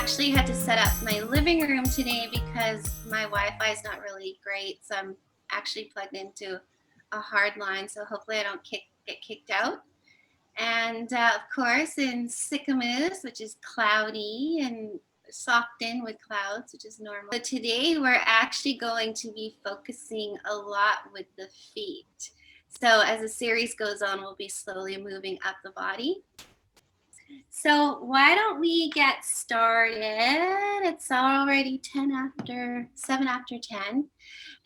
actually had to set up my living room today because my Wi-Fi is not really great. So I'm actually plugged into a hard line. So hopefully I don't get kicked out. And of course in Sycamoose, which is cloudy and socked in with clouds, which is normal. So today we're actually going to be focusing a lot with the feet. So as the series goes on, we'll be slowly moving up the body. So why don't we get started? It's already 7 after 10.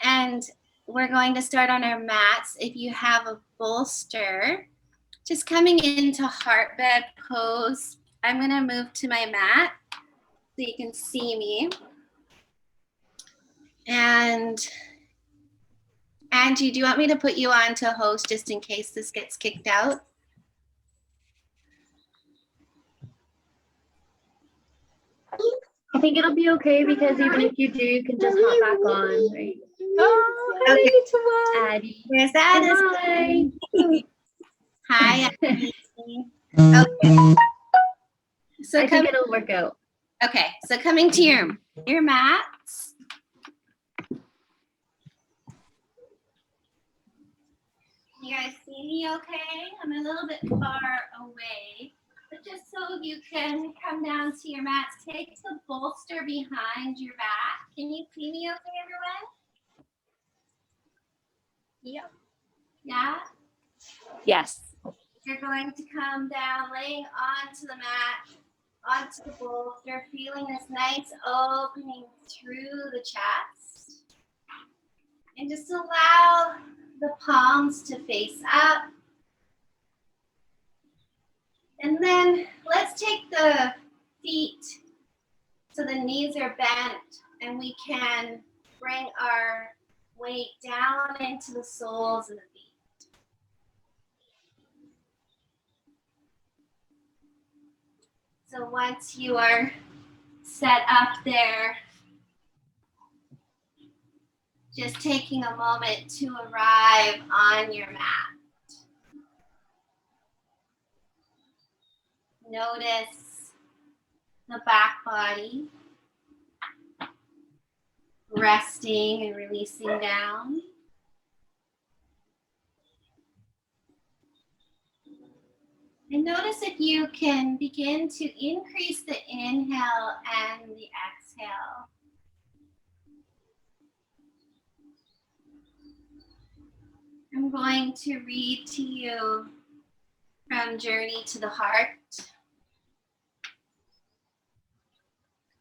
And we're going to start on our mats. If you have a bolster, just coming into heart bed pose. I'm gonna move to my mat so you can see me. And Angie, do you want me to put you on to host just in case this gets kicked out? I think it'll be okay because even if you do, you can just hop back on, right? Oh, okay. Addie. There's Addie. Hi. Hi, Addie. Okay. So I think it'll work out. Okay, so coming to your mats. You guys see me okay? I'm a little bit far away, but just so you can come down to your mats, take the bolster behind your back. Can you see me okay, everyone? Yep. Yeah? Yes. You're going to come down, laying onto the mat, onto the bolster, feeling this nice opening through the chest. And just allow the palms to face up. And then let's take the feet so the knees are bent and we can bring our weight down into the soles of the feet. So once you are set up there, just taking a moment to arrive on your mat. Notice the back body resting and releasing down. And notice if you can begin to increase the inhale and the exhale. I'm going to read to you from Journey to the Heart.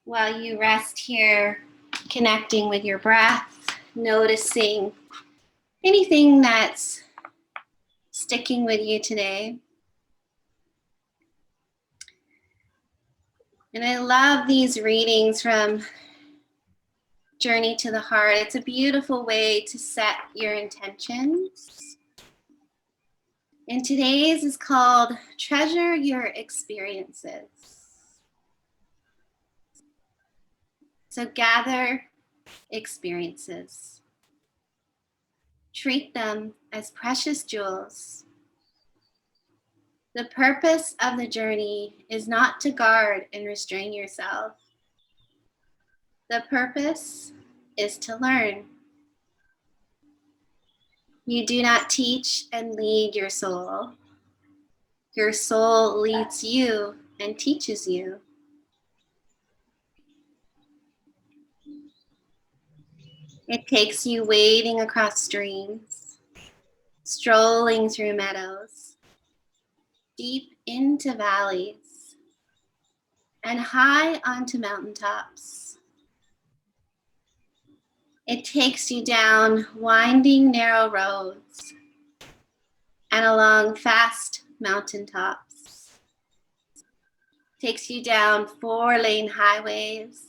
While you rest here, connecting with your breath, noticing anything that's sticking with you today. And I love these readings from Journey to the Heart. It's a beautiful way to set your intentions. And today's is called Treasure Your Experiences. So gather experiences. Treat them as precious jewels. The purpose of the journey is not to guard and restrain yourself. The purpose is to learn. You do not teach and lead your soul. Your soul leads you and teaches you. It takes you wading across streams, strolling through meadows, deep into valleys, and high onto mountaintops. It takes you down winding narrow roads and along fast mountaintops. Takes you down 4-lane highways.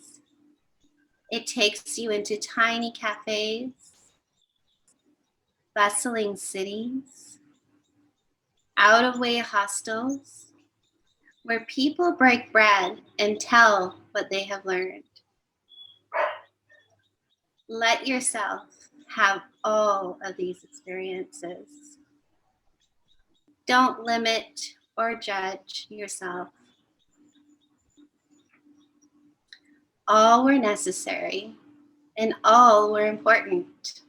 It takes you into tiny cafes, bustling cities, out-of-way hostels, where people break bread and tell what they have learned. Let yourself have all of these experiences. Don't limit or judge yourself. All were necessary, and all were important.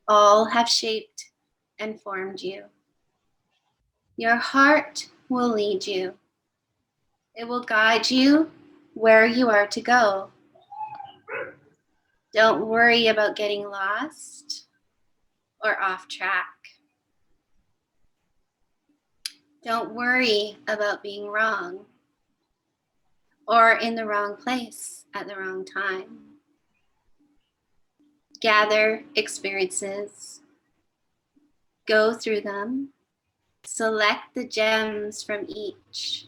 All have shaped and formed you. Your heart will lead you. It will guide you where you are to go. Don't worry about getting lost or off track. Don't worry about being wrong or in the wrong place at the wrong time. Gather experiences, go through them, select the gems from each.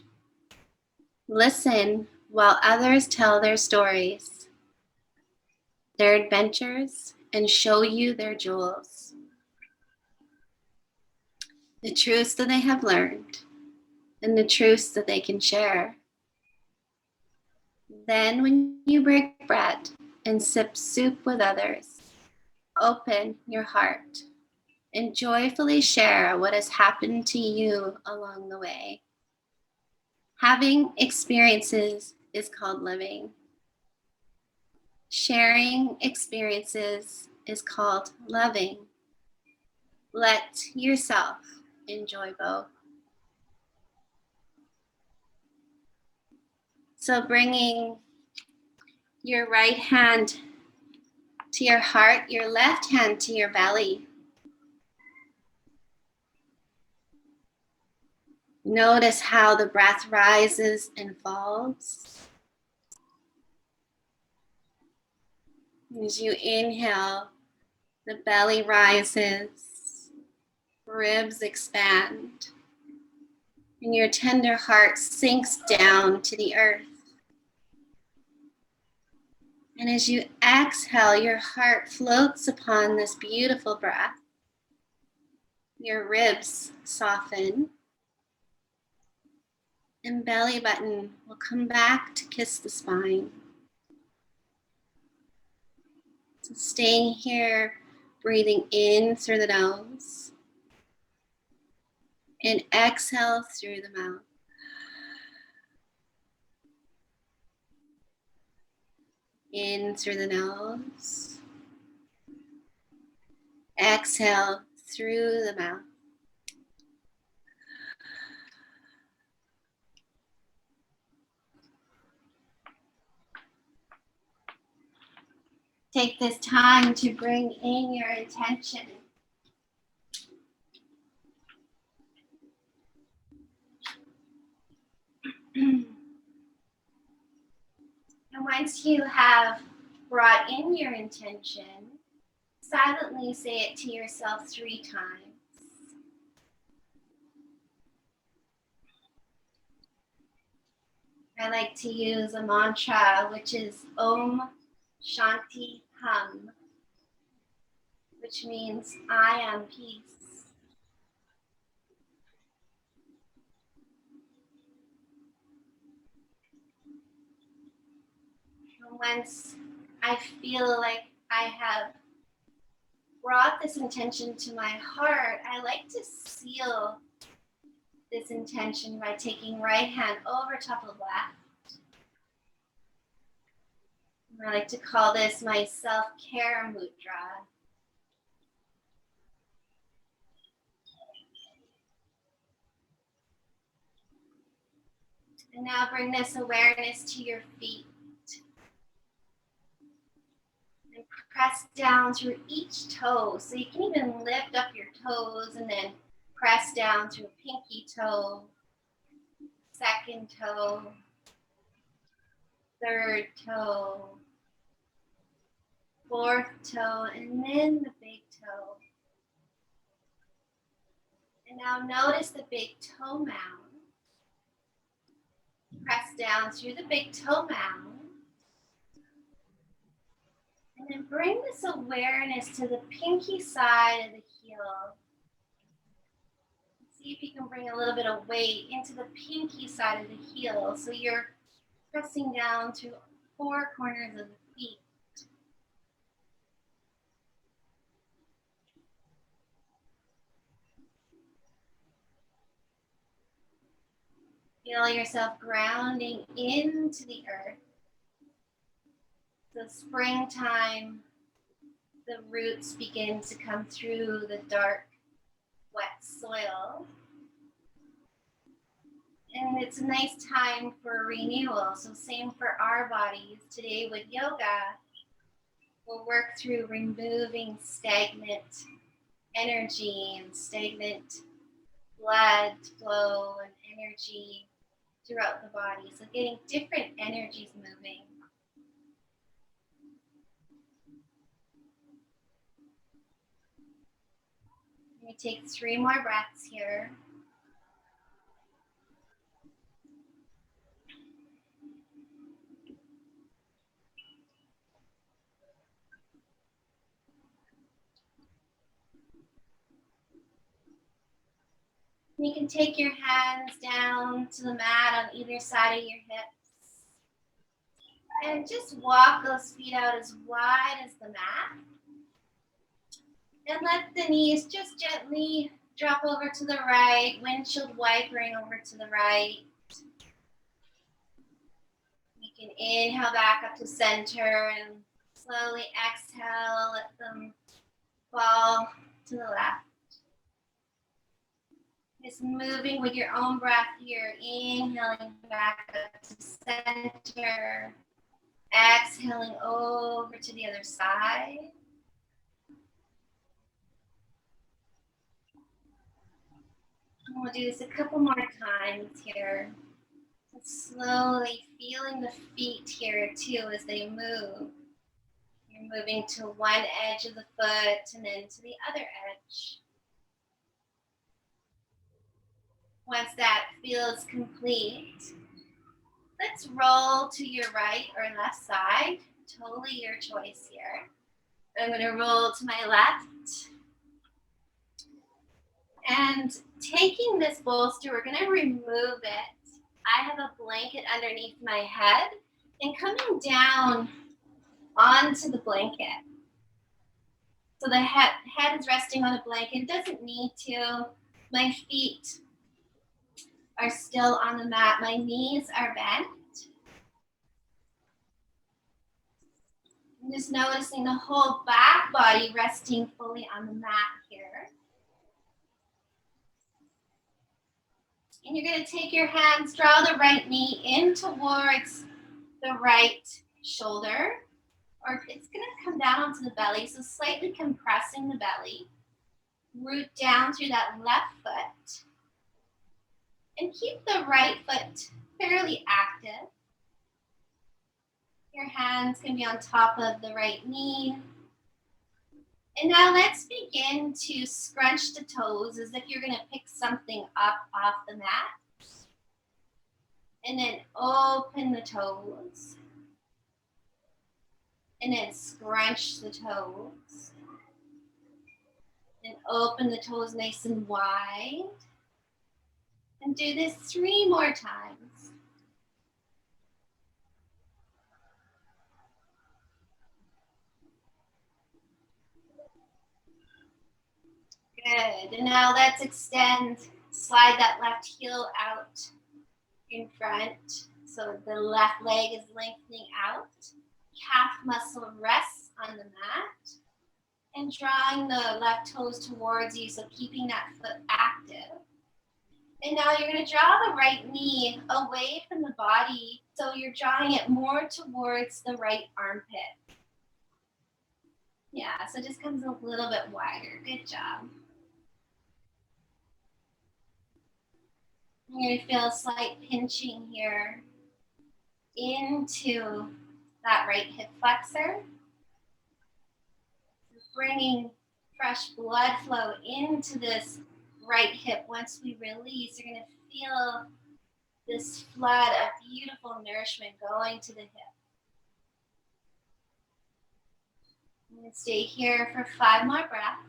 Listen while others tell their stories, their adventures, and show you their jewels. The truths that they have learned and the truths that they can share. Then when you break bread and sip soup with others, open your heart and joyfully share what has happened to you along the way. Having experiences is called living. Sharing experiences is called loving. Let yourself enjoy both. So bringing your right hand to your heart, your left hand to your belly. Notice how the breath rises and falls. As you inhale, the belly rises, ribs expand, and your tender heart sinks down to the earth. And as you exhale, your heart floats upon this beautiful breath. Your ribs soften, and belly button will come back to kiss the spine. So staying here, breathing in through the nose and exhale through the mouth. In through the nose, exhale through the mouth. Take this time to bring in your intention. And once you have brought in your intention, silently say it to yourself 3 times. I like to use a mantra, which is Om Shanti Hum, which means I am peace. And once I feel like I have brought this intention to my heart, I like to seal this intention by taking right hand over top of left. I like to call this my self-care mudra. And now bring this awareness to your feet. And press down through each toe. So you can even lift up your toes and then press down through pinky toe, second toe, third toe, fourth toe, and then the big toe. And now notice the big toe mound. Press down through the big toe mound. And then bring this awareness to the pinky side of the heel. See if you can bring a little bit of weight into the pinky side of the heel. So you're pressing down to 4 corners of the feet. Feel yourself grounding into the earth. So springtime, the roots begin to come through the dark, wet soil. And it's a nice time for renewal. So same for our bodies. Today with yoga, we'll work through removing stagnant energy and stagnant blood flow and energy throughout the body. So getting different energies moving. We take 3 more breaths here. You can take your hands down to the mat on either side of your hips. And just walk those feet out as wide as the mat. And let the knees just gently drop over to the right, windshield wipering over to the right. You can inhale back up to center and slowly exhale, let them fall to the left. Just moving with your own breath here, inhaling back up to center, exhaling over to the other side. And we'll do this a couple more times here. Slowly feeling the feet here too as they move. You're moving to one edge of the foot and then to the other edge. Once that feels complete, let's roll to your right or left side. Totally your choice here. I'm going to roll to my left. And taking this bolster, we're going to remove it. I have a blanket underneath my head and coming down onto the blanket. So the head is resting on a blanket. It doesn't need to. My feet are still on the mat. My knees are bent. I'm just noticing the whole back body resting fully on the mat here. And you're going to take your hands, draw the right knee in towards the right shoulder, or it's going to come down onto the belly, so slightly compressing the belly. Root down through that left foot. And keep the right foot fairly active. Your hands can be on top of the right knee. And now let's begin to scrunch the toes as if you're going to pick something up off the mat. And then open the toes. And then scrunch the toes. And open the toes nice and wide. And do this 3 more times. Good. And now let's extend, slide that left heel out in front. So the left leg is lengthening out. Calf muscle rests on the mat. And drawing the left toes towards you, so keeping that foot active. And now you're going to draw the right knee away from the body, so you're drawing it more towards the right armpit. Yeah, so it just comes a little bit wider. Good job. You're going to feel a slight pinching here into that right hip flexor. Bringing fresh blood flow into this right hip. Once we release, you're going to feel this flood of beautiful nourishment going to the hip. I'm going to stay here for 5 more breaths.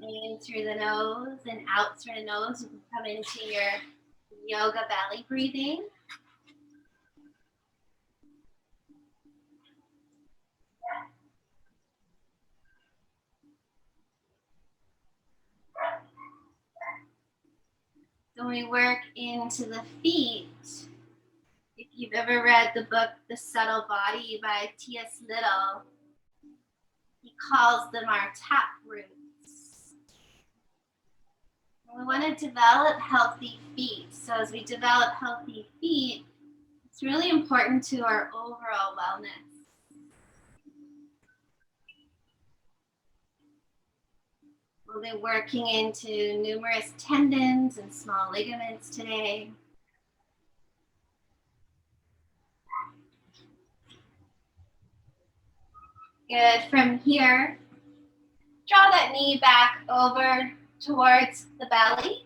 In through the nose and out through the nose. You can come into your yoga belly breathing. we work into the feet, if you've ever read the book The Subtle Body by T.S. Little, he calls them our taproots. We want to develop healthy feet. So as we develop healthy feet, it's really important to our overall wellness. We'll be working into numerous tendons and small ligaments today. Good. From here, draw that knee back over towards the belly.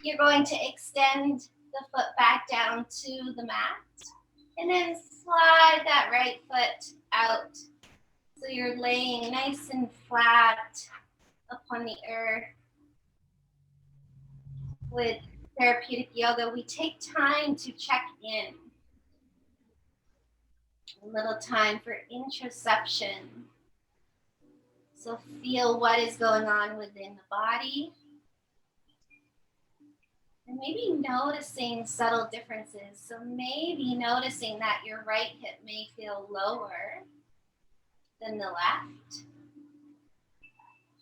You're going to extend the foot back down to the mat and then slide that right foot out. So you're laying nice and flat upon the earth. With therapeutic yoga, we take time to check in. A little time for introspection. So feel what is going on within the body. And maybe noticing subtle differences. So maybe noticing that your right hip may feel lower than the left.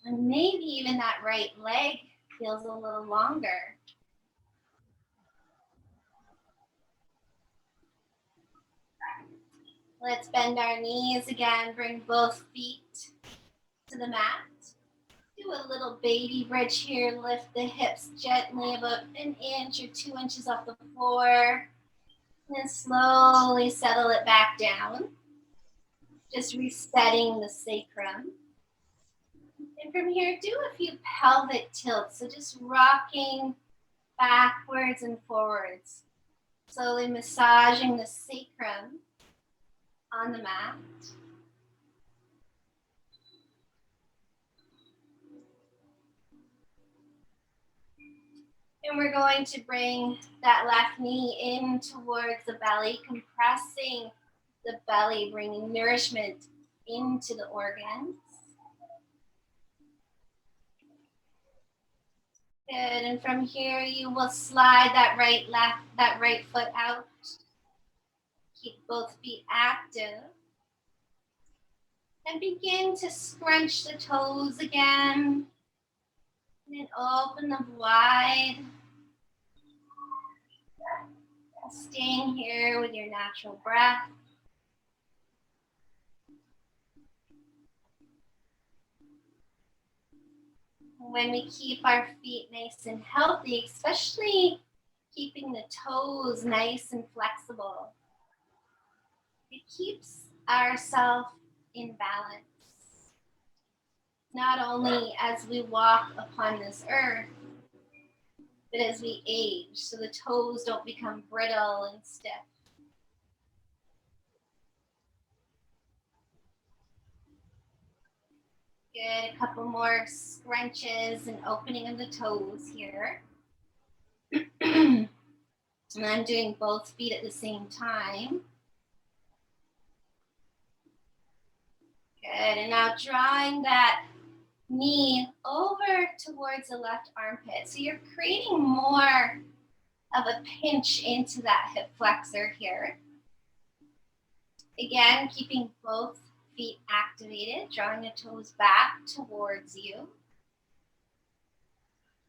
And maybe even that right leg feels a little longer. Let's bend our knees again. Bring both feet to the mat. Do a little baby bridge here. Lift the hips gently about an inch or 2 inches off the floor. And then slowly settle it back down. Just resetting the sacrum. And from here, do a few pelvic tilts. So just rocking backwards and forwards. Slowly massaging the sacrum on the mat. And we're going to bring that left knee in towards the belly, compressing the belly, bringing nourishment into the organs. Good, and from here you will slide that right foot out. Keep both feet active. And begin to scrunch the toes again. And then open them wide. Staying here with your natural breath. When we keep our feet nice and healthy, especially keeping the toes nice and flexible, it keeps ourselves in balance. Not only as we walk upon this earth, but as we age, so the toes don't become brittle and stiff. Good, a couple more scrunches and opening of the toes here. And I'm doing both feet at the same time. Good, and now drawing that knee over towards the left armpit. So you're creating more of a pinch into that hip flexor here. Again, keeping both feet activated, drawing the toes back towards you.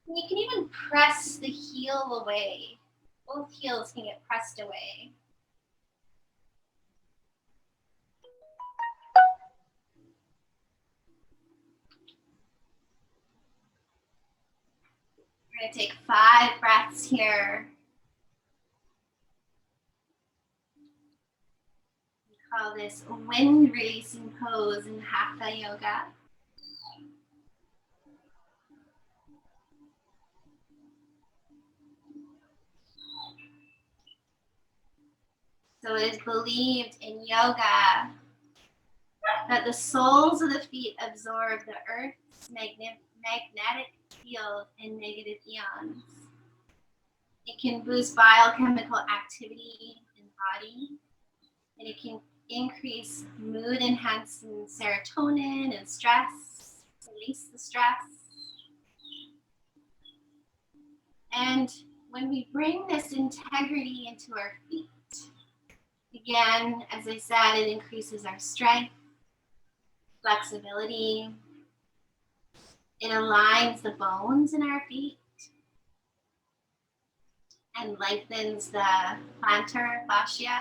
And you can even press the heel away. Both heels can get pressed away. We're going to take 5 breaths here. We call this wind releasing pose in Hatha Yoga. So it is believed in yoga that the soles of the feet absorb the earth's magnetic field in negative ions. It can boost biochemical activity in the body, and it can increase mood enhancing serotonin and stress, release the stress. And when we bring this integrity into our feet, again, as I said, it increases our strength, flexibility. It aligns the bones in our feet and lengthens the plantar fascia.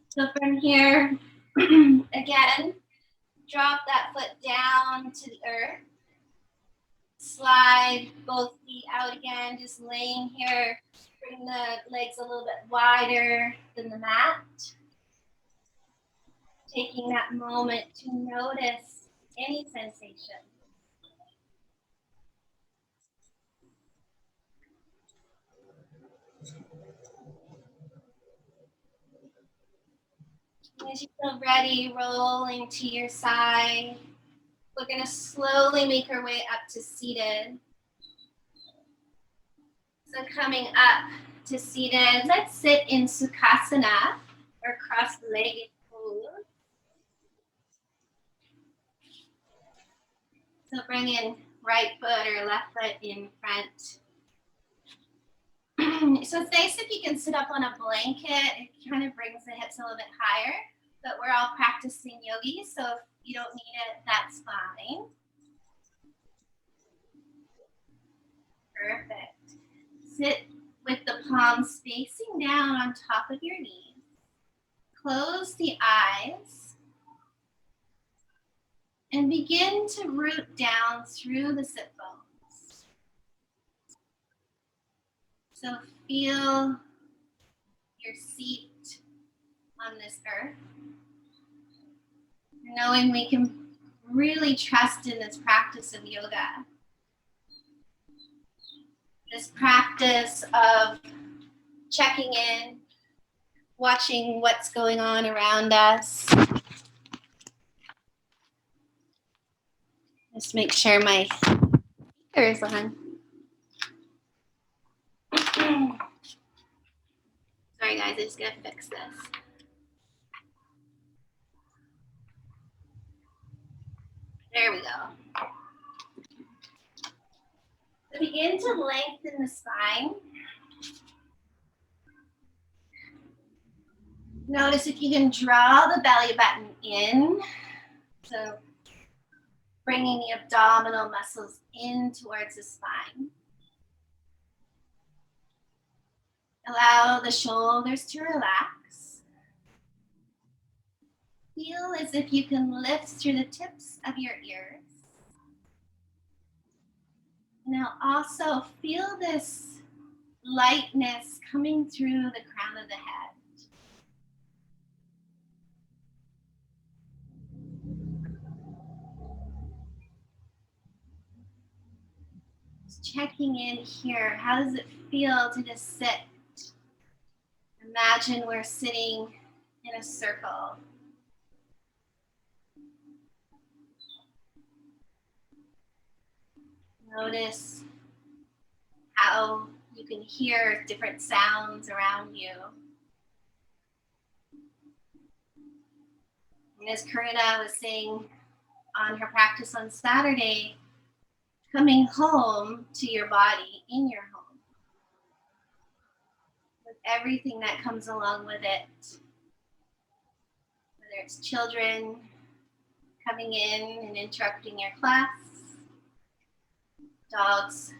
So from here, again, drop that foot down to the earth. Slide both feet out again, just laying here. Bring the legs a little bit wider than the mat. Taking that moment to notice any sensation. As you feel ready, rolling to your side. We're going to slowly make our way up to seated. So coming up to seated, let's sit in Sukhasana or cross-legged pose. So bring in right foot or left foot in front. So it's nice if you can sit up on a blanket. It kind of brings the hips a little bit higher, but we're all practicing yogi, so if you don't need it, that's fine. Perfect. Sit with the palms facing down on top of your knees. Close the eyes and begin to root down through the sit bones. So feel your seat on this earth. Knowing we can really trust in this practice of yoga. This practice of checking in, watching what's going on around us. Just make sure my speaker is on. Sorry guys, I just gotta fix this. There we go. So begin to lengthen the spine. Notice if you can draw the belly button in. So bringing the abdominal muscles in towards the spine. Allow the shoulders to relax. Feel as if you can lift through the tips of your ears. Now also feel this lightness coming through the crown of the head. Just checking in here. How does it feel to just sit? Imagine we're sitting in a circle. Notice how you can hear different sounds around you. And as Karina was saying on her practice on Saturday, coming home to your body in your home with everything that comes along with it, whether it's children coming in and interrupting your class, dogs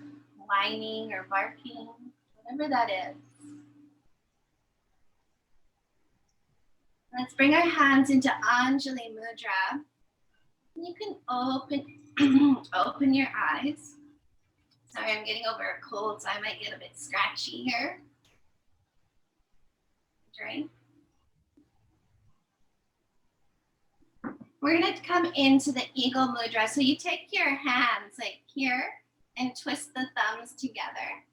whining or barking, whatever that is. Let's bring our hands into Anjali Mudra. You can open your eyes. Sorry, I'm getting over a cold, so I might get a bit scratchy here. Drink. We're going to come into the Eagle Mudra. So you take your hands like here and twist the thumbs together.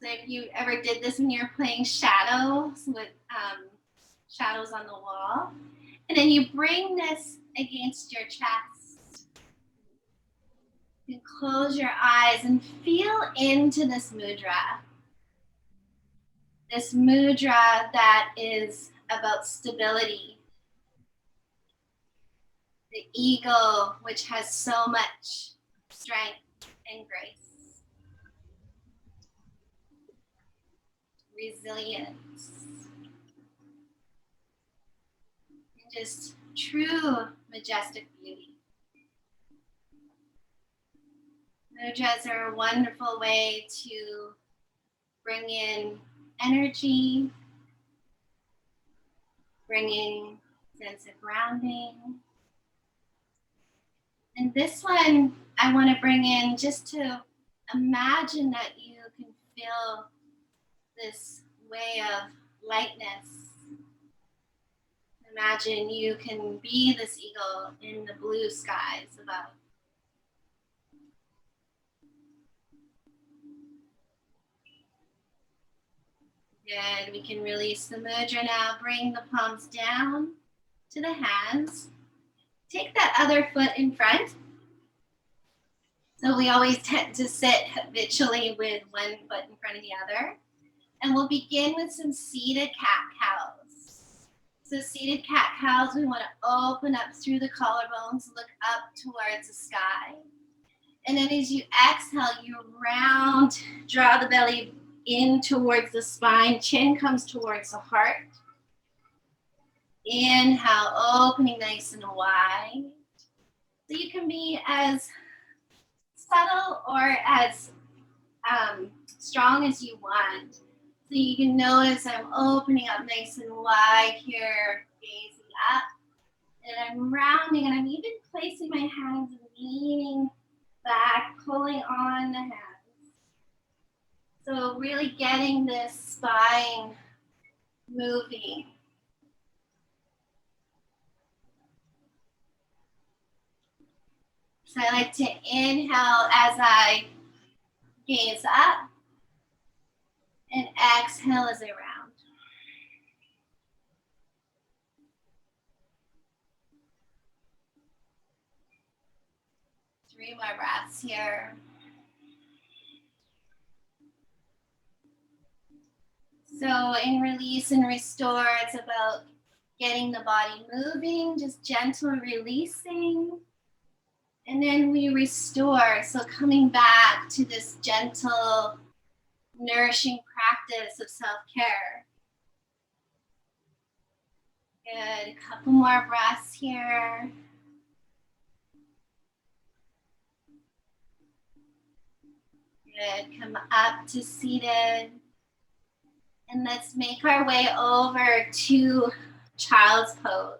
So if you ever did this when you're playing shadows with shadows on the wall, and then you bring this against your chest. You close your eyes and feel into this mudra. This mudra that is about stability. The eagle, which has so much strength and grace, resilience, and just true majestic beauty. Mudras are a wonderful way to bring in energy, bringing sense of grounding. And this one I want to bring in just to imagine that you can feel this way of lightness. Imagine you can be this eagle in the blue skies above. Good. We can release the mudra now. Bring the palms down to the hands. Take that other foot in front. So we always tend to sit habitually with one foot in front of the other. And we'll begin with some seated cat-cows. So seated cat-cows, we want to open up through the collarbones, look up towards the sky. And then as you exhale, you round, draw the belly in towards the spine, chin comes towards the heart. Inhale, opening nice and wide. So you can be as subtle or as strong as you want. So you can notice I'm opening up nice and wide here, gazing up. And I'm rounding, and I'm even placing my hands and leaning back, pulling on the hands. So really getting this spine moving. So I like to inhale as I gaze up and exhale as I round. Three more breaths here. So in release and restore, it's about getting the body moving, just gentle releasing. And then we restore, so coming back to this gentle, nourishing practice of self-care. Good, a couple more breaths here. Good, come up to seated. And let's make our way over to child's pose.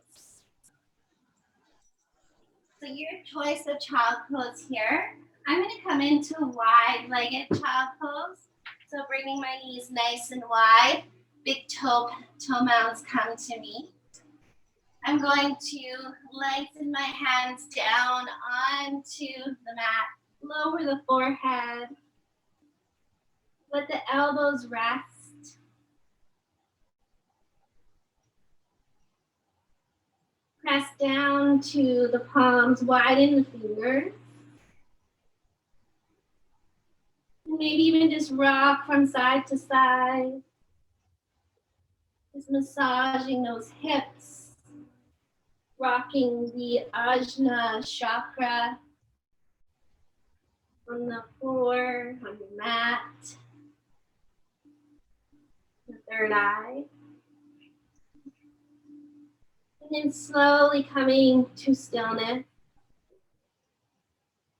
So your choice of child pose here. I'm going to come into wide-legged child pose. So bringing my knees nice and wide, big toe mounds come to me. I'm going to lengthen my hands down onto the mat, lower the forehead, let the elbows rest. Press down to the palms, widen the fingers. Maybe even just rock from side to side. Just massaging those hips, rocking the Ajna chakra on the floor, on the mat, the third eye. And then slowly coming to stillness.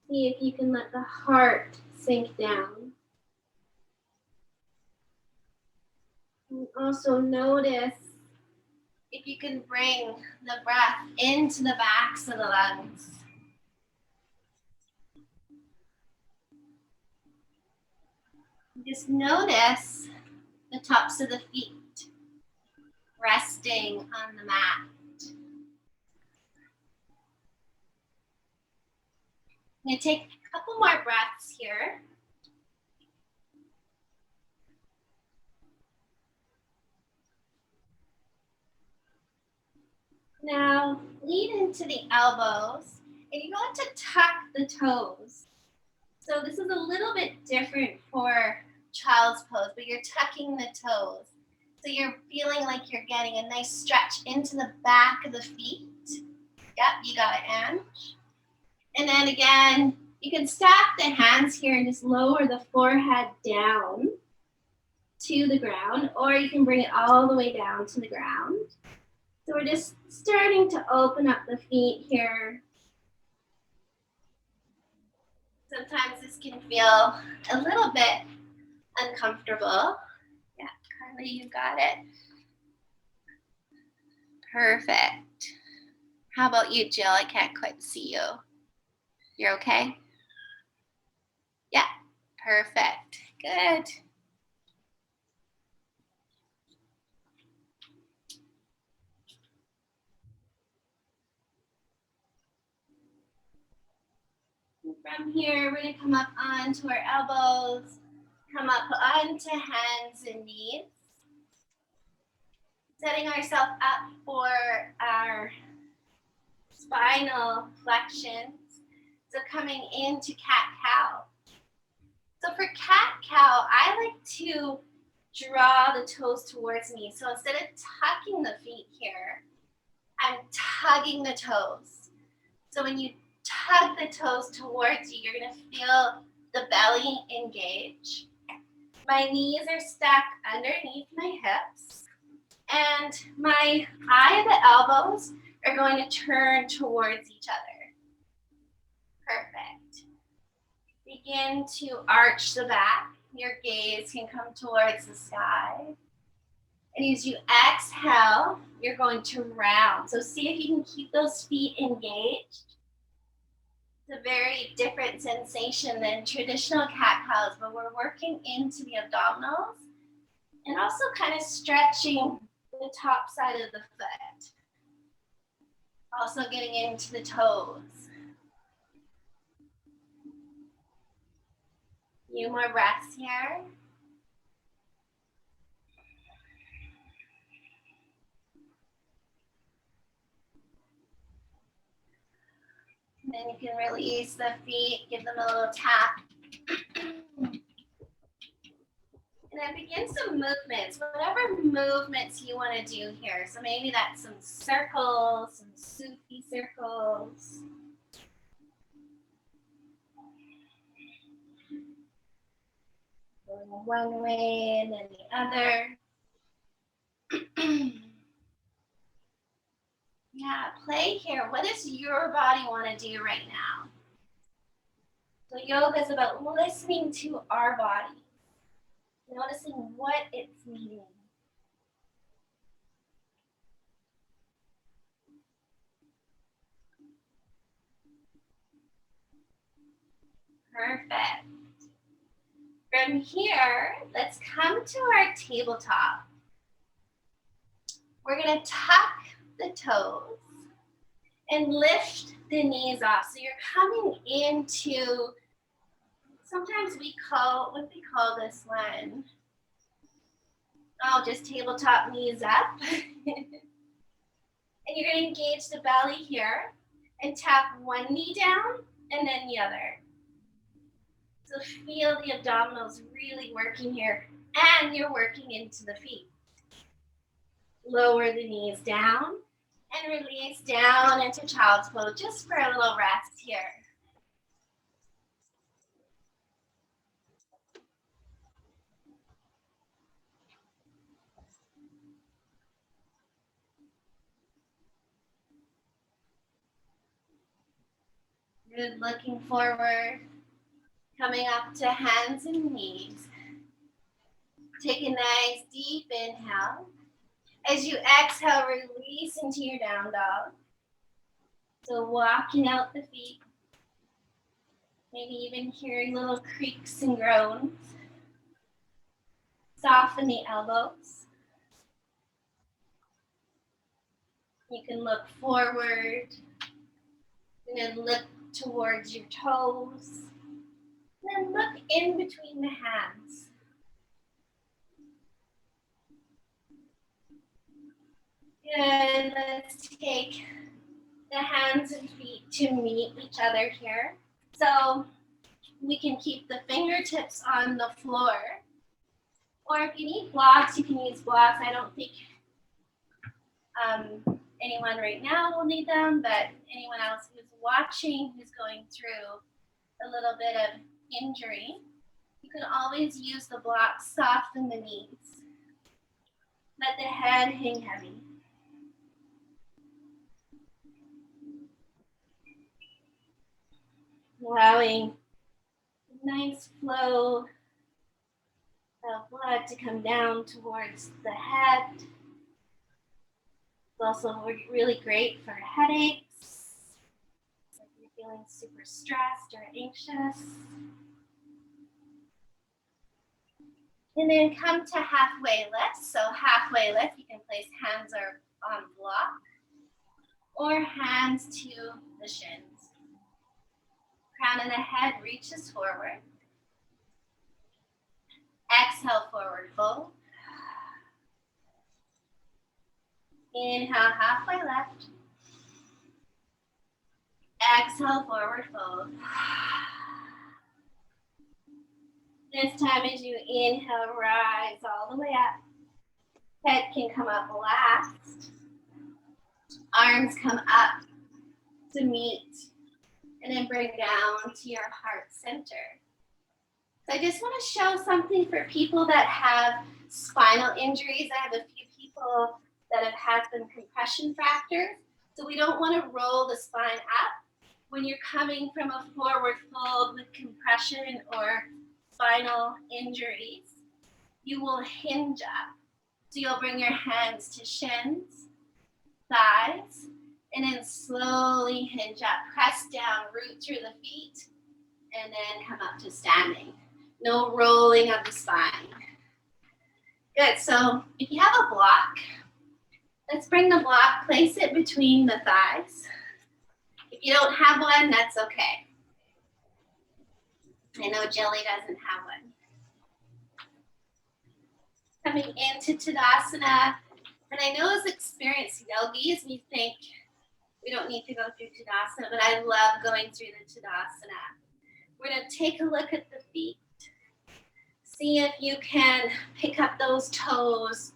See if you can let the heart sink down. And also notice if you can bring the breath into the backs of the lungs. Just notice the tops of the feet resting on the mat. I'm going to take a couple more breaths here. Now, lean into the elbows, and you're going to tuck the toes. So this is a little bit different for child's pose, but you're tucking the toes. So you're feeling like you're getting a nice stretch into the back of the feet. Yep, you got it, Ange. And then again, You can stack the hands here and just lower the forehead down to the ground, or you can bring it all the way down to the ground. So we're just starting to open up the feet here. Sometimes this can feel a little bit uncomfortable. Yeah, Kyllo, you got it. Perfect. How about you, Jill? I can't quite see you. You're okay? Yeah, perfect. Good. From here, we're going to come up onto our elbows, come up onto hands and knees, setting ourselves up for our spinal flexions. So coming into cat-cow. So for cat-cow, I like to draw the toes towards me. So instead of tucking the feet here, I'm tugging the toes. So when you tug the toes towards you, you're going to feel the belly engage. My knees are stacked underneath my hips, and my eye of the elbows are going to turn towards each other. Perfect. Begin to arch the back. Your gaze can come towards the sky. And as you exhale, you're going to round. So see if you can keep those feet engaged. It's a very different sensation than traditional cat-cows, but we're working into the abdominals and also kind of stretching the top side of the foot. Also getting into the toes. A few more breaths here. And then you can release the feet, give them a little tap. And then begin some movements, whatever movements you want to do here. So maybe that's some circles, some Sufi circles. Going one way and then the other. Yeah, play here. What does your body want to do right now? So yoga is about listening to our body, noticing what it's needing. Perfect. From here, let's come to our tabletop. We're going to tuck the toes and lift the knees off. So you're coming into, sometimes we call, what do we call this one? Oh, just tabletop knees up. And you're going to engage the belly here and tap one knee down and then the other. So feel the abdominals really working here, and you're working into the feet. Lower the knees down and release down into child's pose just for a little rest here. Good, looking forward, coming up to hands and knees. Take a nice deep inhale. As you exhale, release into your down dog. So walking out the feet, maybe even hearing little creaks and groans. Soften the elbows. You can look forward and then look towards your toes. And then look in between the hands. Good. Let's take the hands and feet to meet each other here. So we can keep the fingertips on the floor. Or if you need blocks, you can use blocks. I don't think anyone right now will need them, but anyone else who's watching, who's going through a little bit of injury, you can always use the block, soften the knees. Let the head hang heavy. Allowing a nice flow of blood to come down towards the head. It's also really great for headaches, if you're feeling super stressed or anxious. And then come to halfway lift. So halfway lift, you can place hands on block or hands to the shins. Crown of the head reaches forward. Exhale, forward fold. Inhale, halfway lift. Exhale, forward fold. This time as you inhale, rise all the way up. Head can come up last. Arms come up to meet. And then bring down to your heart center. So I just want to show something for people that have spinal injuries. I have a few people that have had some compression fractures. So we don't want to roll the spine up. When you're coming from a forward fold with compression or spinal injuries, you will hinge up. So you'll bring your hands to shins, thighs, and then slowly hinge up. Press down, root through the feet, and then come up to standing. No rolling of the spine. Good, so if you have a block, let's bring the block, place it between the thighs. If you don't have one, that's okay. I know Jelly doesn't have one. Coming into Tadasana, and I know as experienced yogis, we think we don't need to go through Tadasana, but I love going through the Tadasana. We're going to take a look at the feet. See if you can pick up those toes,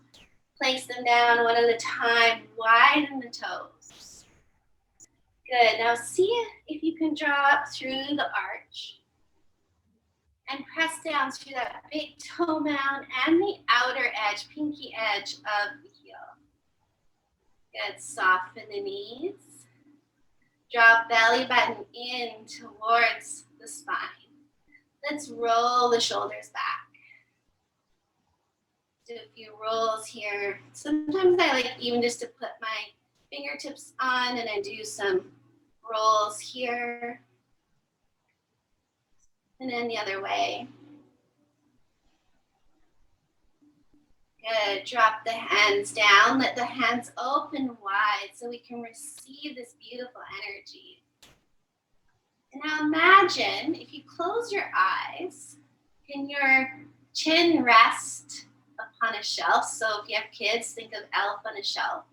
place them down one at a time, widen the toes. Good, now see if you can draw up through the arch and press down through that big toe mound and the outer edge, pinky edge of the heel. Good, soften the knees. Drop belly button in towards the spine. Let's roll the shoulders back. Do a few rolls here. Sometimes I like even just to put my fingertips on and I do some rolls here. And then the other way. Good, drop the hands down. Let the hands open wide so we can receive this beautiful energy. And now imagine if you close your eyes, can your chin rest upon a shelf? So if you have kids, think of elf on a shelf.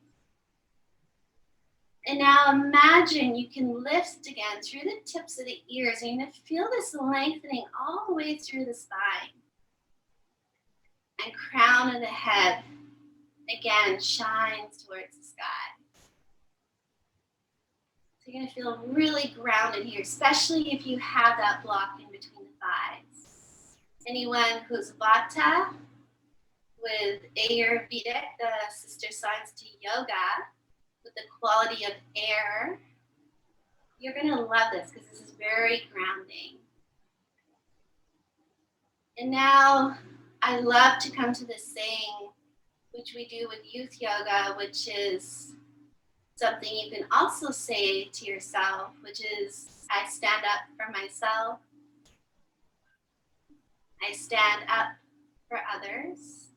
And now imagine you can lift again through the tips of the ears and you're going to feel this lengthening all the way through the spine. And crown of the head, again, shines towards the sky. So you're going to feel really grounded here, especially if you have that block in between the thighs. Anyone who's Vata with Ayurvedic, the sister science to yoga, with the quality of air, you're going to love this because this is very grounding. And now I love to come to this saying, which we do with youth yoga, which is something you can also say to yourself, which is, I stand up for myself. I stand up for others.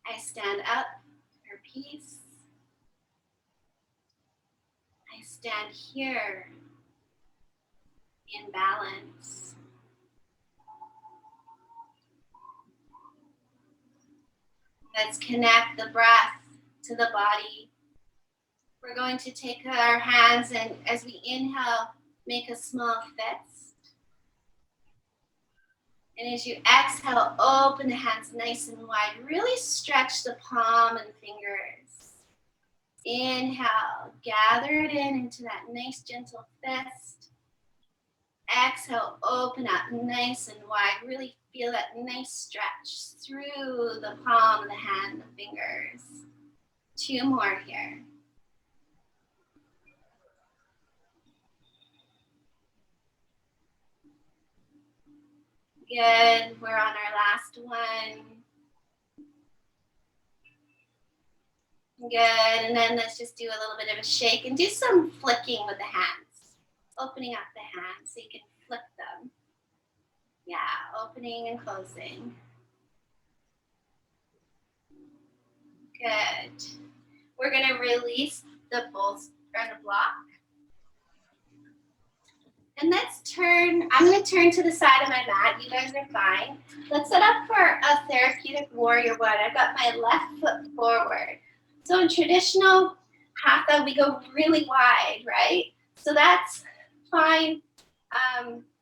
I stand up for peace. I stand here in balance. Let's connect the breath to the body. We're going to take our hands and as we inhale, make a small fist. And as you exhale, open the hands nice and wide. Really stretch the palm and fingers. Inhale, gather it in into that nice gentle fist. Exhale, open up nice and wide. Really feel that nice stretch through the palm of the hand, the fingers. 2 more here. Good. We're on our last one. Good. And then let's just do a little bit of a shake and do some flicking with the hands. Opening up the hands so you can flick them. Yeah, opening and closing. Good. We're going to release the bolster and the block. And let's turn, I'm going to turn to the side of my mat. You guys are fine. Let's set up for a therapeutic warrior one. I've got my left foot forward. So in traditional hatha, we go really wide, right? So that's fine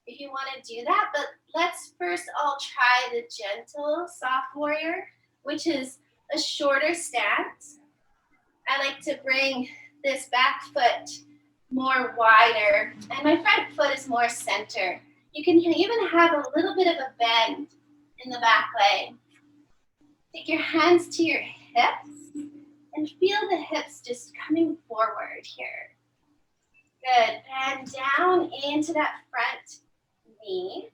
if you want to do that. But let's first all try the gentle soft warrior, which is a shorter stance. I like to bring this back foot more wider, and my front foot is more center. You can even have a little bit of a bend in the back leg. Take your hands to your hips and feel the hips just coming forward here. Good. Bend down into that front knee,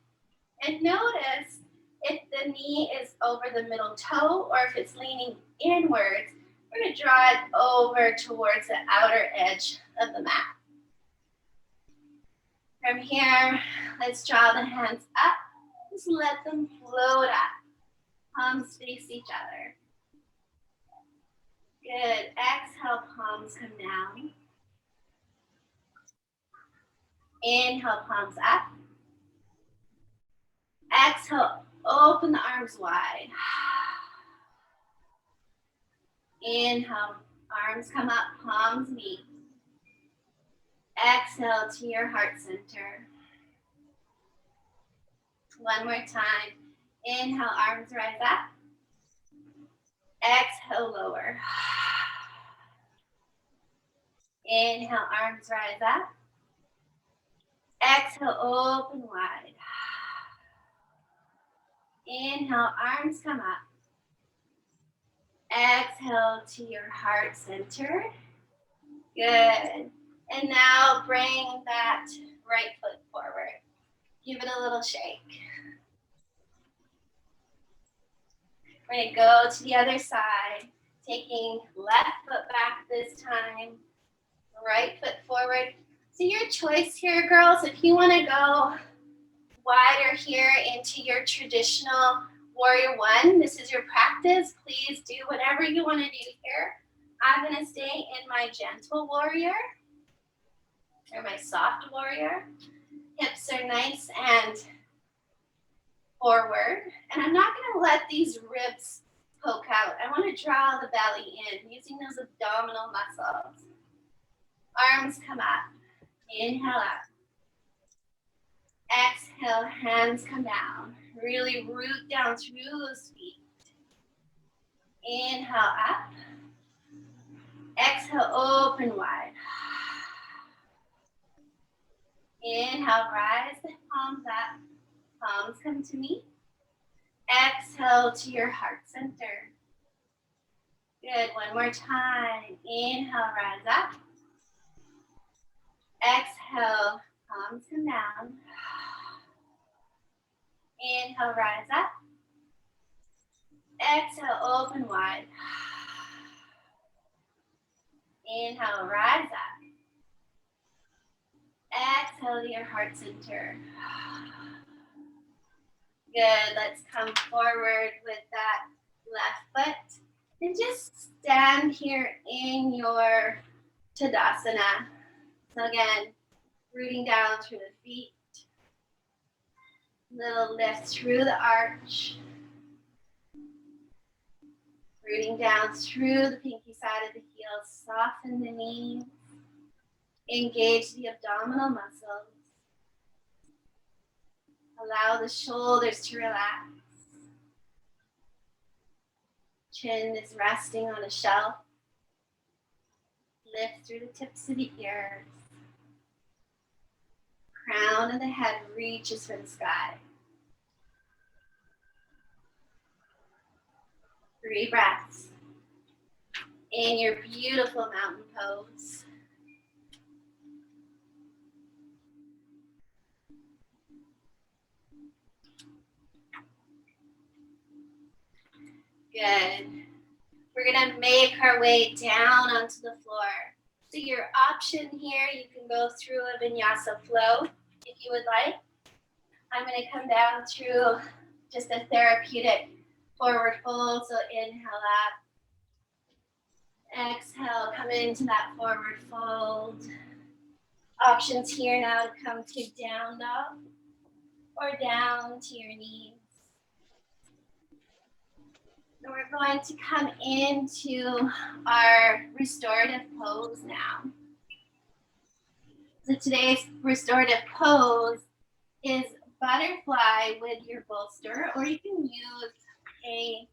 and notice if the knee is over the middle toe or if it's leaning inwards. We're going to draw it over towards the outer edge of the mat. From here, let's draw the hands up. Just let them float up. Palms face each other. Good. Exhale, palms come down. Inhale, palms up. Exhale, open the arms wide. Inhale, arms come up, palms meet. Exhale to your heart center. One more time. Inhale, arms rise up. Exhale, lower. Inhale, arms rise up. Exhale, open wide. Inhale, arms come up. Exhale to your heart center. Good. And now bring that right foot forward. Give it a little shake. We're going to go to the other side, taking left foot back this time, right foot forward. So your choice here, girls, if you want to go wider here into your traditional warrior one, this is your practice. Please do whatever you want to do here. I'm going to stay in my gentle warrior or my soft warrior. Hips are nice and forward. And I'm not going to let these ribs poke out. I want to draw the belly in using those abdominal muscles. Arms come up. Inhale up. Exhale, hands come down. Really root down through those feet. Inhale up. Exhale, open wide. Inhale, rise the palms up. Palms come to me. Exhale to your heart center. Good. One more time. Inhale, rise up. Exhale, palms come down. Inhale, rise up. Exhale, open wide. Inhale, rise up. Exhale to your heart center. Good. Let's come forward with that left foot. And just stand here in your Tadasana. So again, rooting down through the feet. Little lift through the arch. Rooting down through the pinky side of the heels. Soften the knees. Engage the abdominal muscles. Allow the shoulders to relax. Chin is resting on a shelf. Lift through the tips of the ears. Crown of the head reaches for the sky. 3 breaths in your beautiful mountain pose. Good. We're gonna make our way down onto the floor. So your option here, you can go through a vinyasa flow if you would like. I'm gonna come down through just a therapeutic forward fold. So inhale up, exhale, come into that forward fold. Options here now to come to down dog or down to your knees. So we're going to come into our restorative pose now. So today's restorative pose is butterfly with your bolster, or you can use a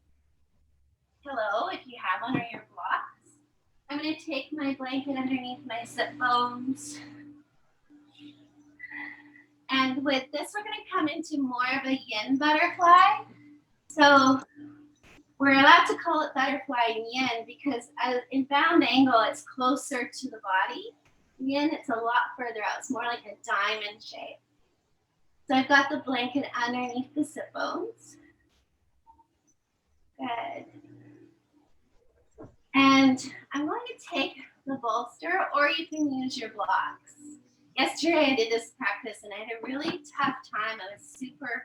pillow if you have one or your blocks. I'm going to take my blanket underneath my sit bones. And with this, we're going to come into more of a yin butterfly. So we're allowed to call it butterfly yin because in bound angle, it's closer to the body. Yin, it's a lot further out. It's more like a diamond shape. So I've got the blanket underneath the sit bones. Good. And I'm going to take the bolster, or you can use your blocks. Yesterday I did this practice and I had a really tough time. I was super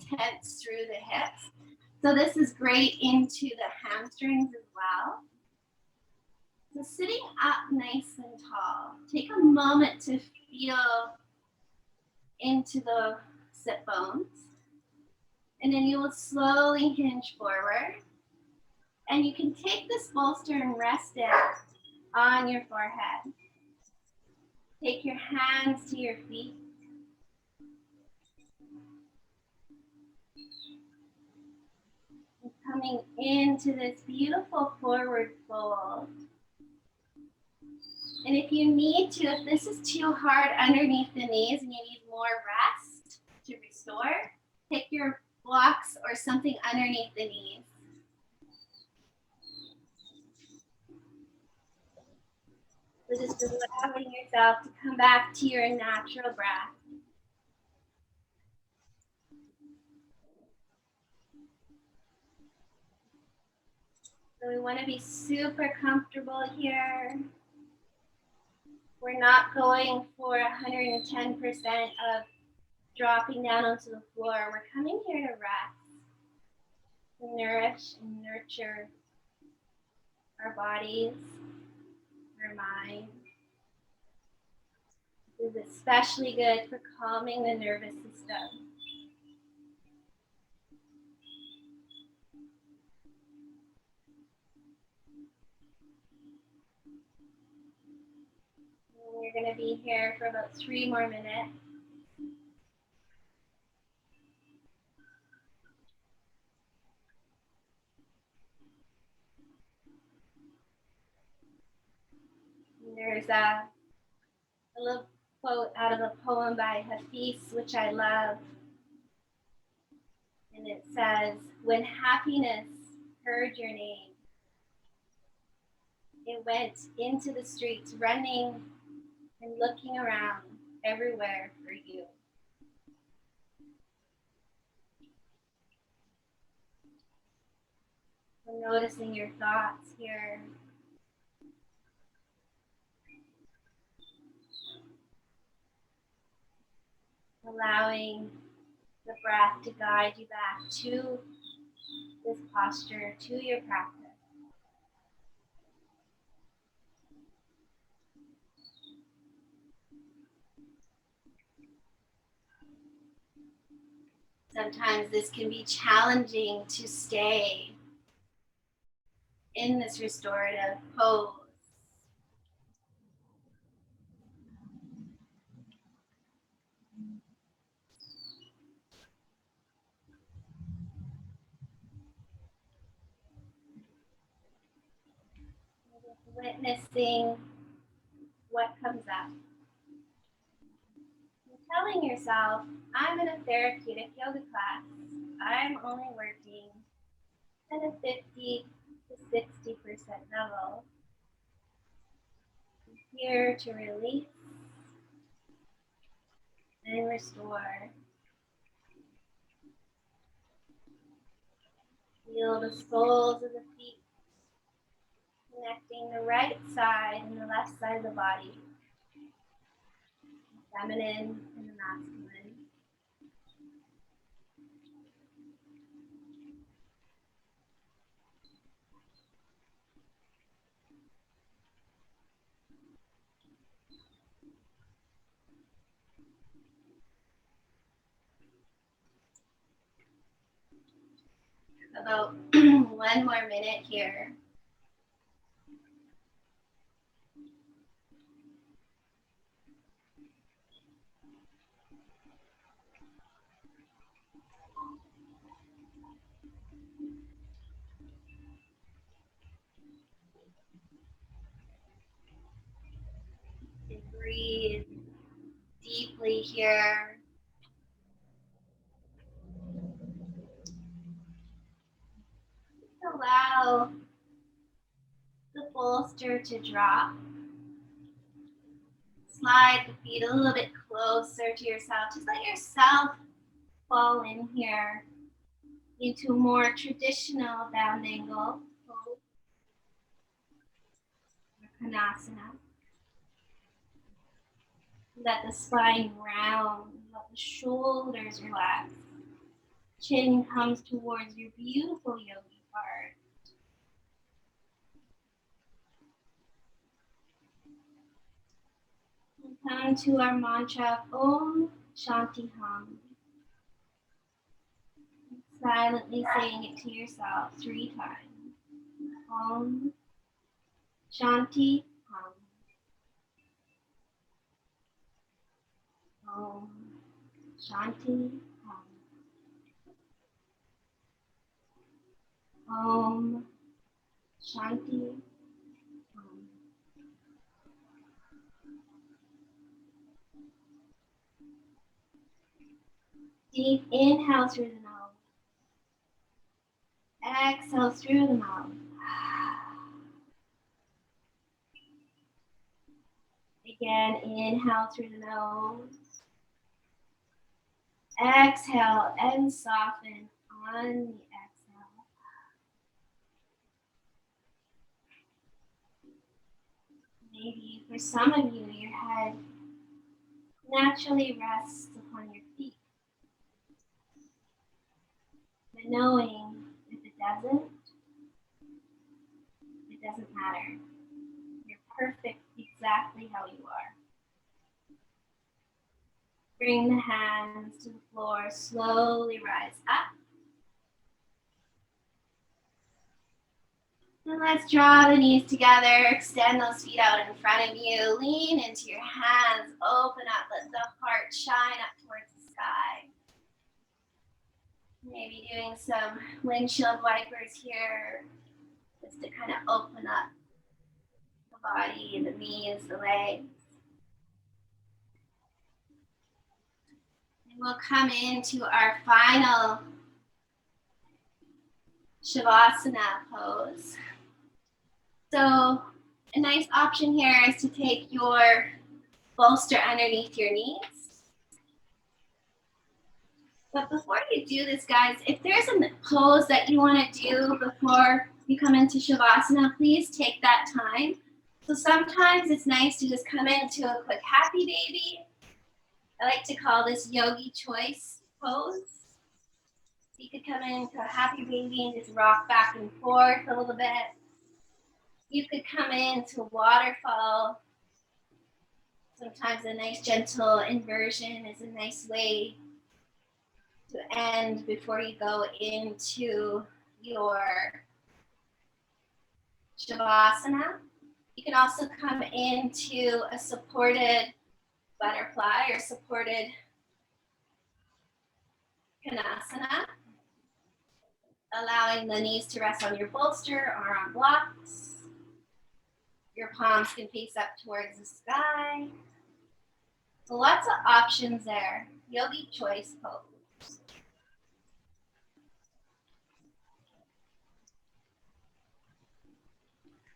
tense through the hips. So this is great into the hamstrings as well. So sitting up nice and tall. Take a moment to feel into the sit bones. And then you will slowly hinge forward. And you can take this bolster and rest it on your forehead. Take your hands to your feet. And coming into this beautiful forward fold. And if you need to, if this is too hard underneath the knees and you need more rest to restore, take your blocks or something underneath the knees. So just allowing yourself to come back to your natural breath. So we want to be super comfortable here. We're not going for 110% of dropping down onto the floor. We're coming here to rest, to nourish and nurture our bodies, our mind. This is especially good for calming the nervous system. We're going to be here for about 3 more minutes. And there's a little quote out of a poem by Hafiz, which I love. And it says, "When happiness heard your name, it went into the streets running and looking around everywhere for you." So noticing your thoughts here. Allowing the breath to guide you back to this posture, to your practice. Sometimes this can be challenging to stay in this restorative pose. Witnessing what comes up. Telling yourself, I'm in a therapeutic yoga class. I'm only working at a 50 to 60% level. I'm here to release and restore. Feel the soles of the feet connecting the right side and the left side of the body, the feminine and the masculine. About 1 more minute here. And breathe deeply here. Allow the bolster to drop. Slide the feet a little bit closer to yourself. Just let yourself fall in here into a more traditional bound angle, Konasana. Let the spine round, let the shoulders relax. Chin comes towards your beautiful yogi part. And come to our mantra, Om Shanti Hum. Silently saying it to yourself 3 times. Om Shanti Hum. Om Shanti Hum. Om Shanti Hum. Deep inhale through the nose. Exhale through the mouth. Again, inhale through the nose. Exhale and soften on the exhale. Maybe for some of you, your head naturally rests upon your feet. But knowing if it doesn't matter. You're perfect exactly how you are. Bring the hands to the floor, slowly rise up. And let's draw the knees together, extend those feet out in front of you, lean into your hands, open up, let the heart shine up towards the sky. Maybe doing some windshield wipers here, just to kind of open up the body, the knees, the legs. And we'll come into our final Shavasana pose. So a nice option here is to take your bolster underneath your knees. But before you do this, guys, if there's a pose that you want to do before you come into Shavasana, please take that time. So sometimes it's nice to just come into a quick happy baby. I like to call this yogi choice pose. You could come into a happy baby and just rock back and forth a little bit. You could come into waterfall. Sometimes a nice gentle inversion is a nice way to end before you go into your Shavasana. You can also come into a supported butterfly or supported Konasana, allowing the knees to rest on your bolster or on blocks. Your palms can face up towards the sky. So lots of options there. Yogi choice pose.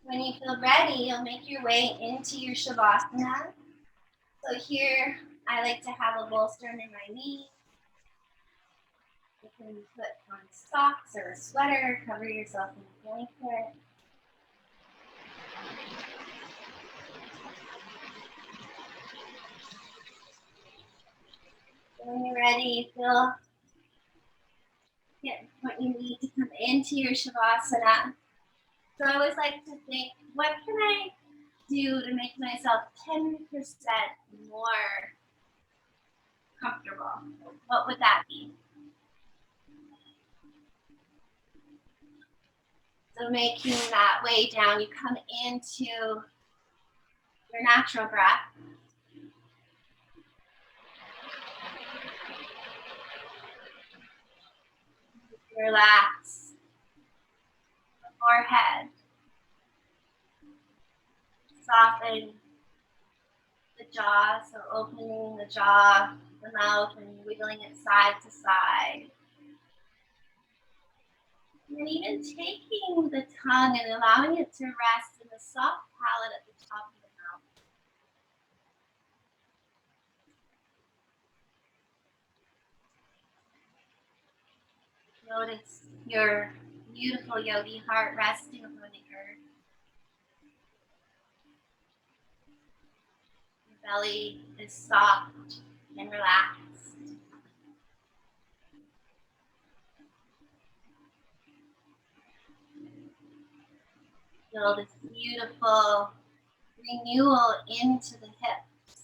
When you feel ready, you'll make your way into your Shavasana. So here, I like to have a bolster under my knee. You can put on socks or a sweater, cover yourself in a blanket. When you're ready, get what you need to come into your Shavasana. So I always like to think, what can I do to make myself 10% more comfortable? What would that be? So making that way down, you come into your natural breath. Relax the forehead. Soften the jaw, so opening the jaw, the mouth, and wiggling it side to side. And even taking the tongue and allowing it to rest in the soft palate at the top of the mouth. Notice your beautiful yogi heart resting upon the earth. Your belly is soft and relaxed. Feel this beautiful renewal into the hips,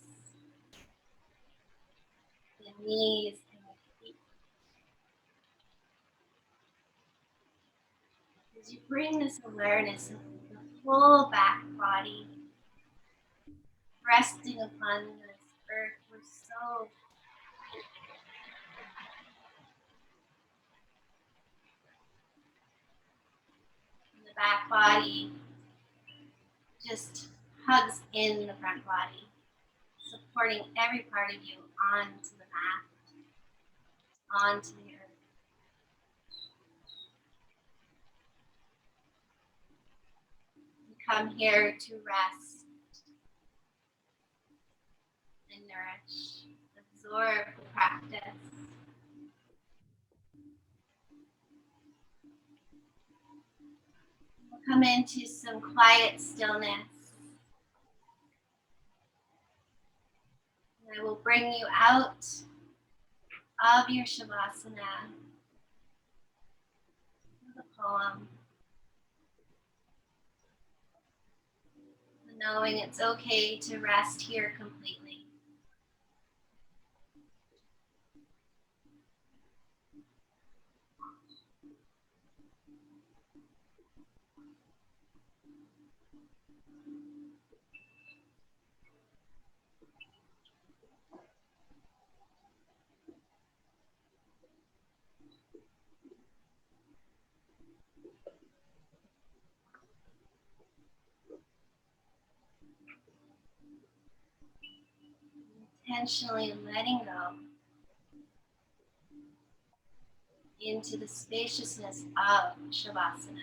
the knees, and the feet. As you bring this awareness of the full back body, resting upon this earth, we're so the back body just hugs in the front body, supporting every part of you onto the mat, onto the earth. You come here to rest and nourish, absorb the practice. We'll come into some quiet stillness. And I will bring you out of your Shavasana with a poem. Knowing it's okay to rest here completely. Intentionally letting go into the spaciousness of Shavasana.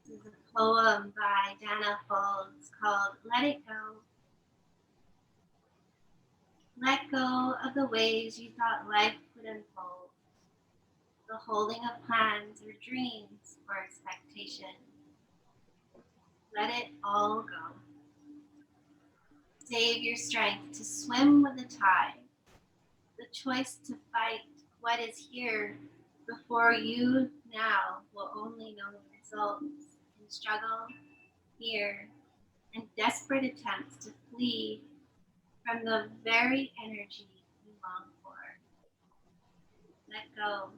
This is a poem by Dana Folds called Let It Go. Let go of the ways you thought life would unfold, the holding of plans or dreams or expectations. Let it all go. Save your strength to swim with the tide, the choice to fight what is here before you now will only know the results in struggle, fear, and desperate attempts to flee from the very energy you long for. Let go.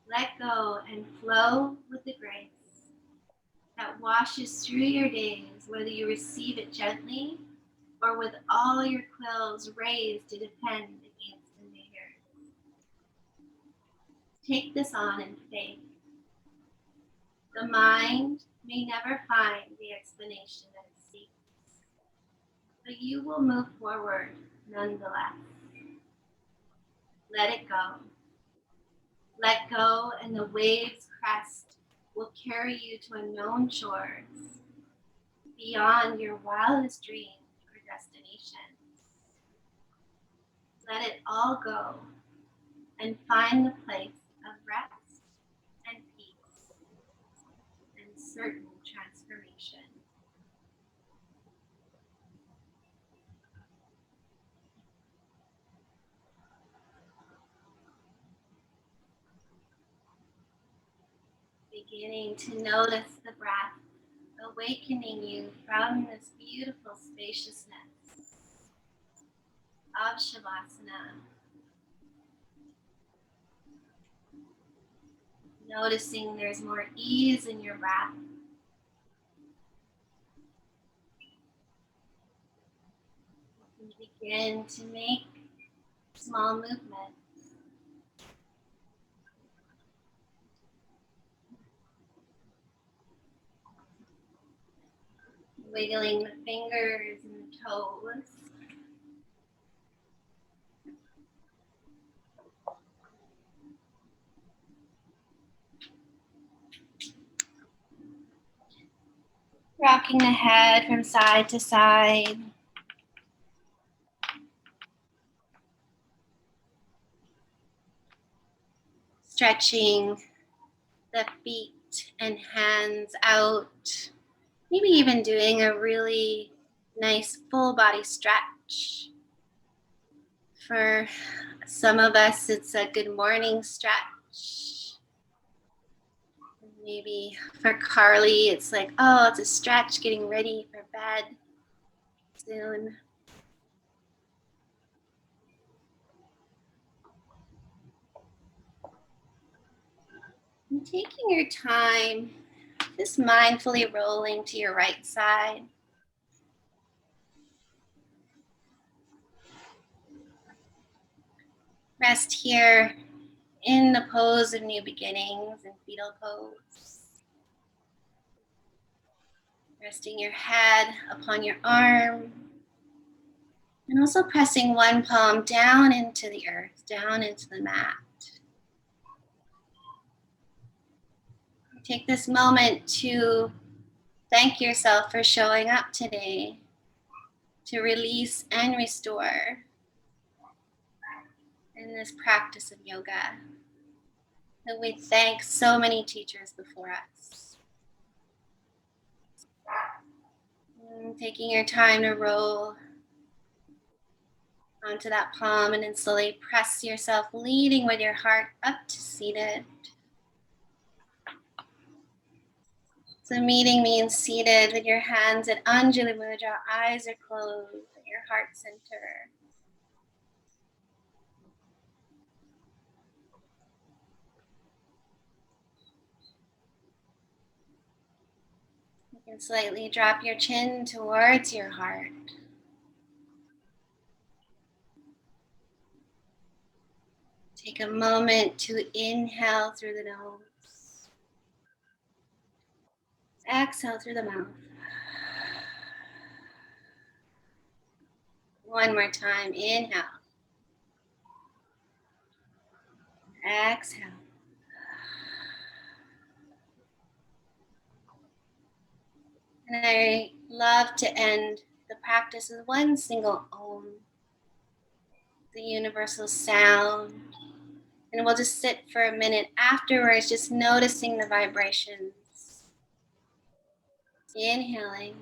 Let go and flow with the grace that washes through your days, whether you receive it gently or with all your quills raised to defend against invaders. Take this on in faith. The mind may never find the explanation that it seeks, but you will move forward nonetheless. Let it go. Let go, and the wave's crest will carry you to unknown shores, beyond your wildest dreams or destinations. Let it all go and find the place of rest and peace and certain transformation. Beginning to notice the breath awakening you from this beautiful spaciousness of Shavasana. Noticing there's more ease in your breath. You can begin to make small movements. Wiggling the fingers and the toes. Rocking the head from side to side. Stretching the feet and hands out. Maybe even doing a really nice full body stretch. For some of us, it's a good morning stretch. Maybe for Carly, it's like, oh, it's a stretch getting ready for bed soon. And taking your time, just mindfully rolling to your right side. Rest here in the pose of new beginnings and fetal pose. Resting your head upon your arm. And also pressing one palm down into the earth, down into the mat. Take this moment to thank yourself for showing up today, to release and restore in this practice of yoga. And we thank so many teachers before us. And taking your time to roll onto that palm and then slowly press yourself, leading with your heart up to seated. So meeting means seated with your hands at Anjali Mudra, eyes are closed at your heart center. You can slightly drop your chin towards your heart. Take a moment to inhale through the nose. Exhale through the mouth. One more time, inhale. Exhale. And I love to end the practice with one single Om, the universal sound. And we'll just sit for a minute afterwards, just noticing the vibrations. Inhaling.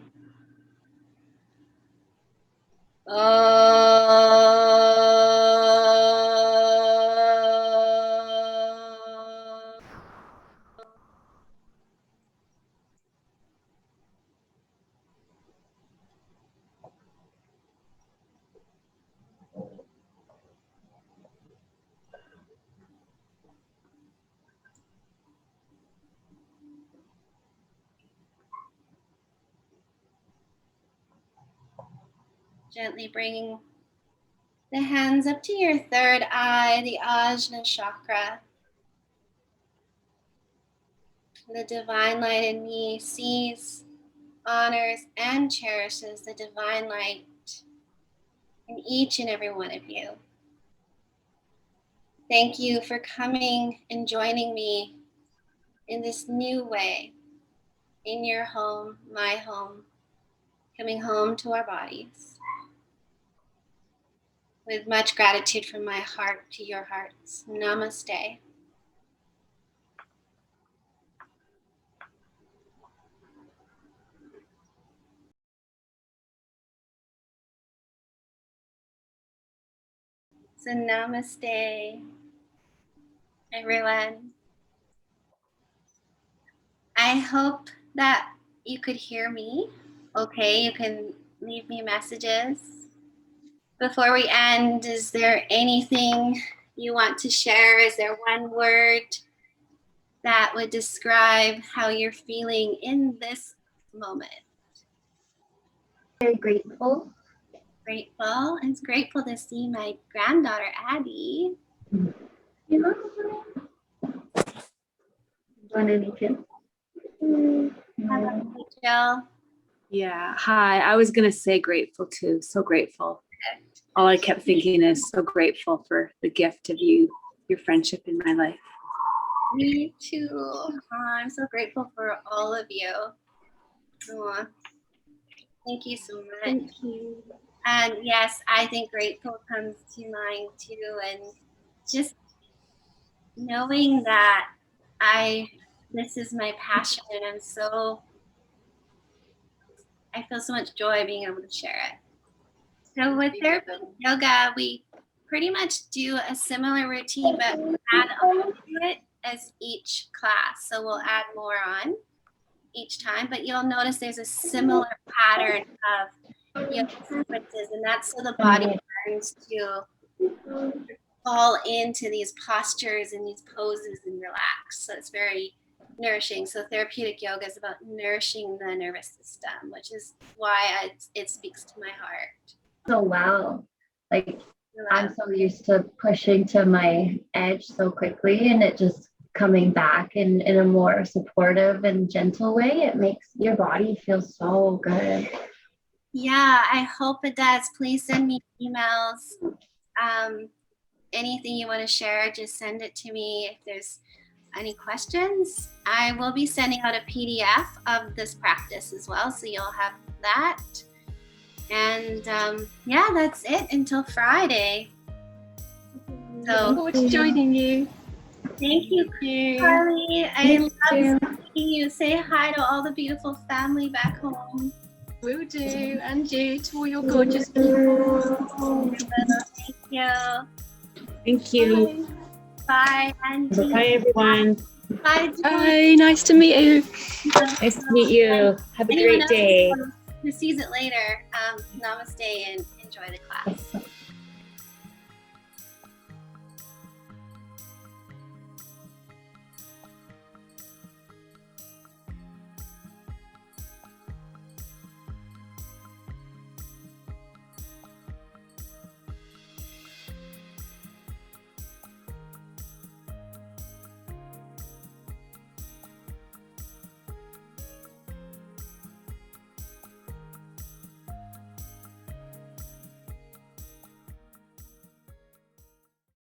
Gently bringing the hands up to your third eye, the Ajna chakra. The divine light in me sees, honors, and cherishes the divine light in each and every one of you. Thank you for coming and joining me in this new way, in your home, my home, coming home to our bodies. With much gratitude from my heart to your hearts. Namaste. So namaste, everyone. I hope that you could hear me. Okay, you can leave me messages. Before we end, is there anything you want to share? Is there one word that would describe how you're feeling in this moment? Very grateful. Grateful. It's grateful to see my granddaughter, Addie. You know, want anything? How about you, Jill? Yeah. Hi. I was going to say grateful too. So grateful. All I kept thinking is so grateful for the gift of you, your friendship in my life. Me too. I'm so grateful for all of you. Aw. Thank you so much. Thank you. And yes, I think grateful comes to mind too. And just knowing that this is my passion, and I feel so much joy being able to share it. So with therapeutic yoga, we pretty much do a similar routine, but add on to it as each class. So we'll add more on each time, but you'll notice there's a similar pattern of yoga sequences, and that's so the body learns to fall into these postures and these poses and relax. So it's very nourishing. So therapeutic yoga is about nourishing the nervous system, which is why it speaks to my heart. So wow, like I'm so used to pushing to my edge so quickly, and it just coming back in a more supportive and gentle way. It makes your body feel so good. Yeah, I hope it does. Please send me emails. Anything you want to share, just send it to me. If there's any questions, I will be sending out a PDF of this practice as well, so you'll have that. And yeah, that's it until Friday. So Look forward to joining you. thank you, Carly. I love seeing you. Say hi to all the beautiful family back home. Will do. And you, to all your gorgeous people. Thank you. Thank you. Bye, Angie. Bye, everyone. Bye. Bye. Nice to meet you. Nice to meet you. Have a Anyone great day. else who sees it later, namaste and enjoy the class.